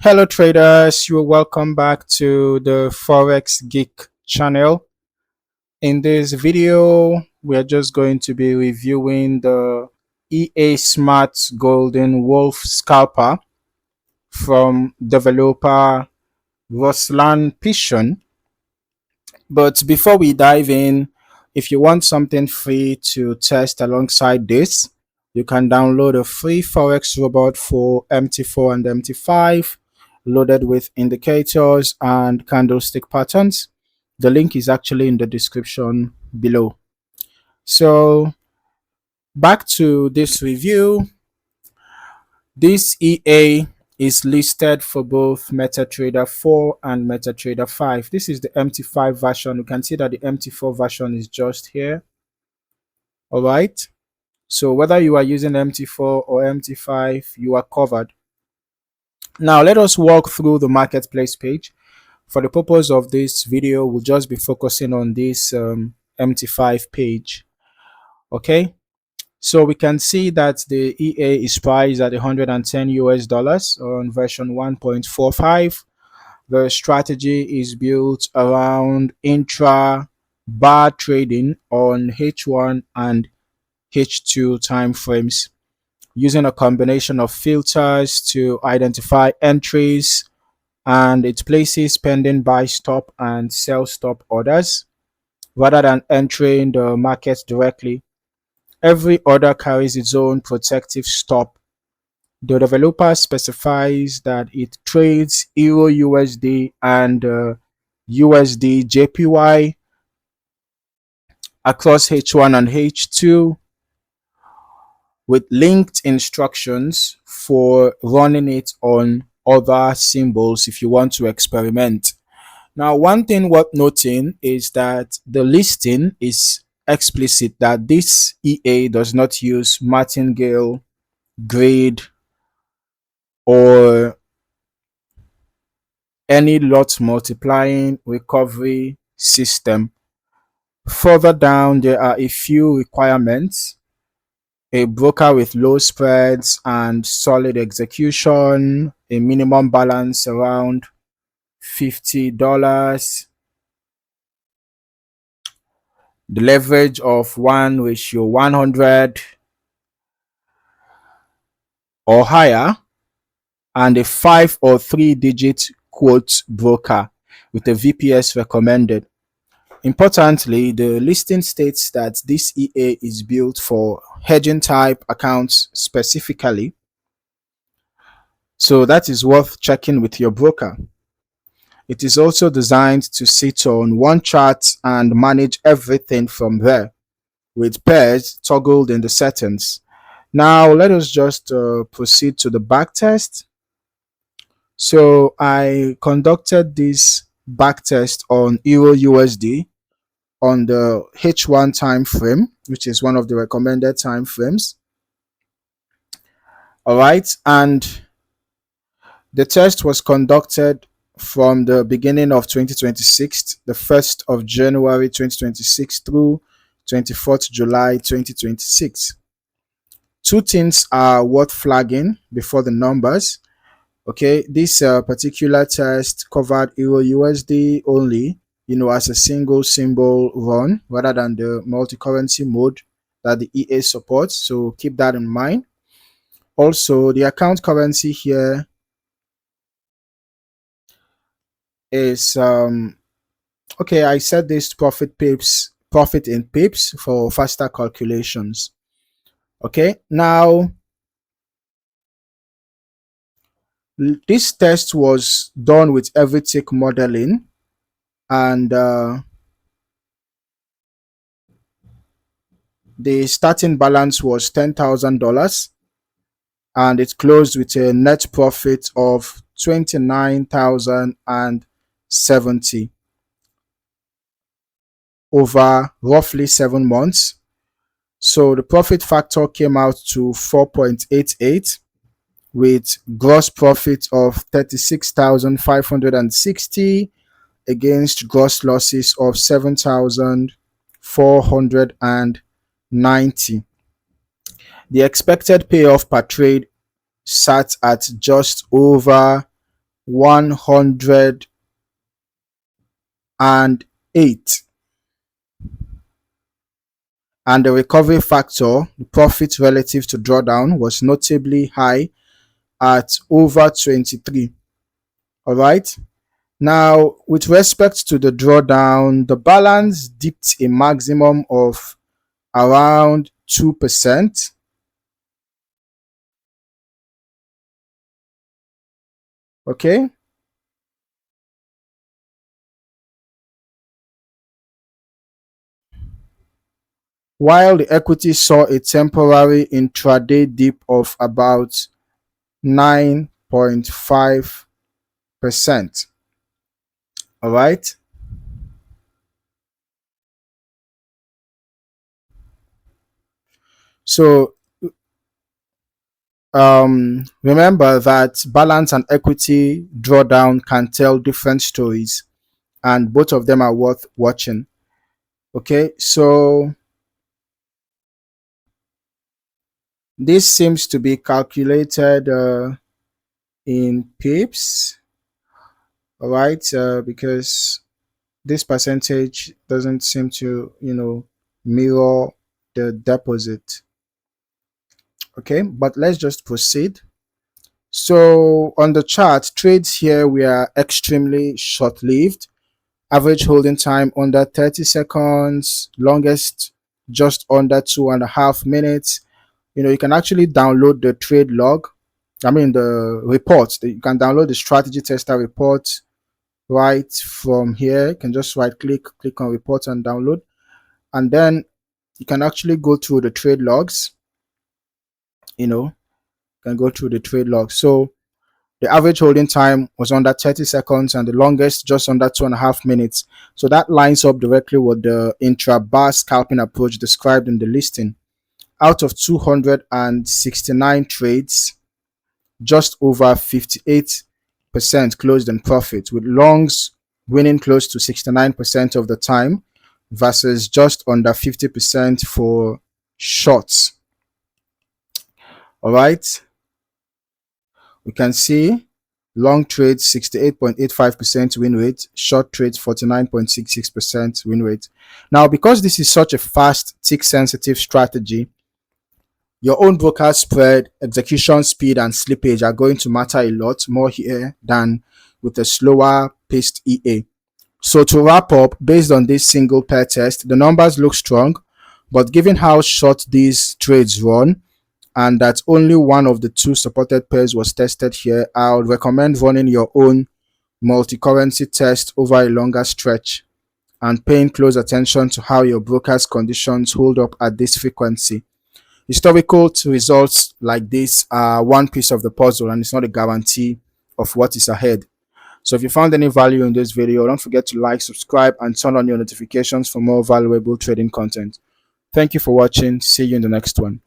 Hello traders, you're welcome back to the Forex Geek channel. In this video, we're just going to be reviewing the EA Smart Golden Wolf Scalper from developer Ruslan Pishon. But before we dive in, if you want something free to test alongside this, you can download a free Forex robot for MT4 and MT5 loaded with indicators and candlestick patterns. The link is actually in the description below. So back to this review. This EA is listed for both MetaTrader 4 and MetaTrader 5. This is the MT5 version. You can see that the MT4 version is just here. All right. So whether you are using MT4 or MT5, you are covered. Now let us walk through the marketplace page. For the purpose of this video, we'll just be focusing on this MT5 page. Okay. So we can see that the EA is priced at 110 US dollars on version 1.45. The strategy is built around intra-bar trading on H1 and H2 timeframes, using a combination of filters to identify entries, and it places pending buy stop and sell stop orders rather than entering the market directly. Every order carries its own protective stop. The developer specifies that it trades EURUSD and USDJPY across H1 and H2 with linked instructions for running it on other symbols if you want to experiment. Now, one thing worth noting is that the listing is explicit that this EA does not use martingale, grade, or any lot multiplying recovery system. Further down, there are a few requirements: a broker with low spreads and solid execution, a minimum balance around $50, the leverage of 1:100 or higher, and a 5 or 3-digit quote broker with a VPS recommended. Importantly, the listing states that this EA is built for hedging type accounts specifically, so that is worth checking with your broker. It is also designed to sit on one chart and manage everything from there, with pairs toggled in the settings. Now let us just proceed to the backtest. So I conducted this backtest on EURUSD on the H1 time frame, which is one of the recommended time frames. All right, and the test was conducted from the beginning of 2026, the 1st of January 2026 through 24th July 2026. Two things are worth flagging before the numbers. Okay, this particular test covered EURUSD only, as a single symbol run rather than the multi-currency mode that the EA supports. So keep that in mind. Also, the account currency here is okay, I set this profit in pips for faster calculations. Okay, now this test was done with every tick modeling, and the starting balance was $10,000 and it closed with a net profit of $29,070 over roughly 7 months. So the profit factor came out to 4.88 with gross profit of 36,560 against gross losses of 7,490. The expected payoff per trade sat at just over 108, and the recovery factor, the profit relative to drawdown, was notably high at over 23. All right. Now, with respect to the drawdown, the balance dipped a maximum of around 2%. Okay. While the equity saw a temporary intraday dip of about 9.5%. All right. So remember that balance and equity drawdown can tell different stories, and both of them are worth watching. Okay, so this seems to be calculated in pips, all right, because this percentage doesn't seem to, mirror the deposit. Okay, but let's just proceed. So on the chart, trades here were extremely short-lived. Average holding time under 30 seconds, longest just under 2.5 minutes. You can actually download the trade log. I mean the report. You can download the strategy tester report right from here. You can just click on report and download, and then you can actually go through the trade logs. You can go through the trade logs. So the average holding time was under 30 seconds and the longest just under 2.5 minutes. So that lines up directly with the intra-bar scalping approach described in the listing. Out of 269 trades, just over 58% closed in profit, with longs winning close to 69% of the time versus just under 50% for shorts. All right. We can see long trades 68.85% win rate, short trades 49.66% win rate. Now, because this is such a fast tick sensitive strategy, your own broker spread, execution speed, and slippage are going to matter a lot more here than with a slower paced EA. So to wrap up, based on this single pair test, the numbers look strong, but given how short these trades run, and that only one of the two supported pairs was tested here, I would recommend running your own multi-currency test over a longer stretch and paying close attention to how your broker's conditions hold up at this frequency. Historical results like this are one piece of the puzzle, and it's not a guarantee of what is ahead. So if you found any value in this video, don't forget to like, subscribe, and turn on your notifications for more valuable trading content. Thank you for watching. See you in the next one.